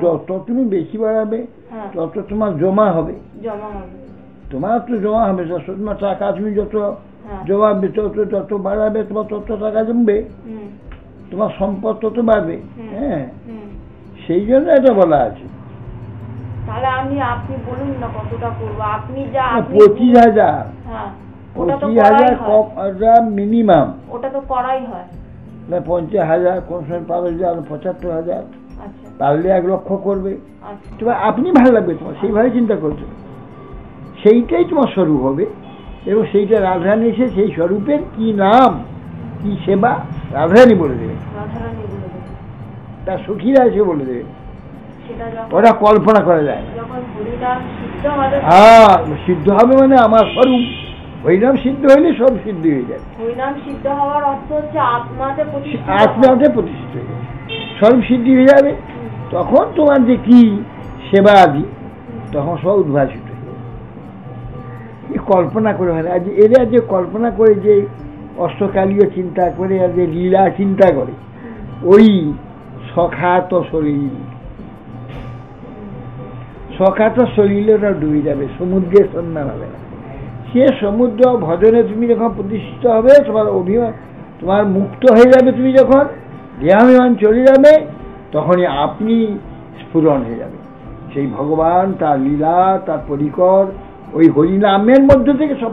যত তুমি বেশি বাড়াবে তত তোমার জমা হবে। তোমার তো জমা হবে, তোমার টাকা তুমি যত জমাবে যত বাড়াবে তোমার তত টাকা জমবে, তোমার সম্পদ তত বাড়বে। হ্যাঁ, সেই জন্য এটা বলা আছে। তাহলে আপনি বলুন না কতটা করবো? আপনি যা 25,000 25,000 মিনিমাম। ওটা তো করাই হয়। 50,000, কোন সময় 5,000, 75,000, পারলে 1 লক্ষ করবে। তোমার আপনি ভালো লাগবে, তোমার সেইভাবে চিন্তা করছো, সেইটাই তোমার স্বরূপ হবে। এবং সেইটা রাধারানী এসে সেই স্বরূপের কি নাম কি সেবা রাধারানী বলে দেবে, তার সখীরা এসে বলে দেবে। ওটা কল্পনা করা যায় না। হ্যাঁ, সিদ্ধ হবে মানে আমার স্বরূপ। হরিনাম সিদ্ধ হইলে সব সিদ্ধ হয়ে যায়। হরিনাম সিদ্ধ হওয়ার অর্থ হচ্ছে আত্মাতে প্রতিষ্ঠিত হয়ে যাবে, স্বরূপ সিদ্ধি হয়ে যাবে। তখন তোমার যে কি সেবা আদি তখন সব উদ্ভাসিত হয়ে যাবে। কল্পনা করে হয় না। এরা যে কল্পনা করে, যে অষ্টকালীয় চিন্তা করে, আর যে লীলা চিন্তা করে, ওই সখাত শরীর, সখাত শরীরে ওরা ডুবে যাবে, সমুদ্রের সন্ধান হবে না। সে সমুদ্র ভজনে তুমি যখন প্রতিষ্ঠিত হবে, তোমার মুক্ত হয়ে যাবে, তুমি যখন দেহাভিমান চলে যাবে, তখনই আপনি স্ফুরণ হয়ে যাবে সেই ভগবান, তার লীলা, তার পরিকর, ওই হরিনামের মধ্য থেকে সব।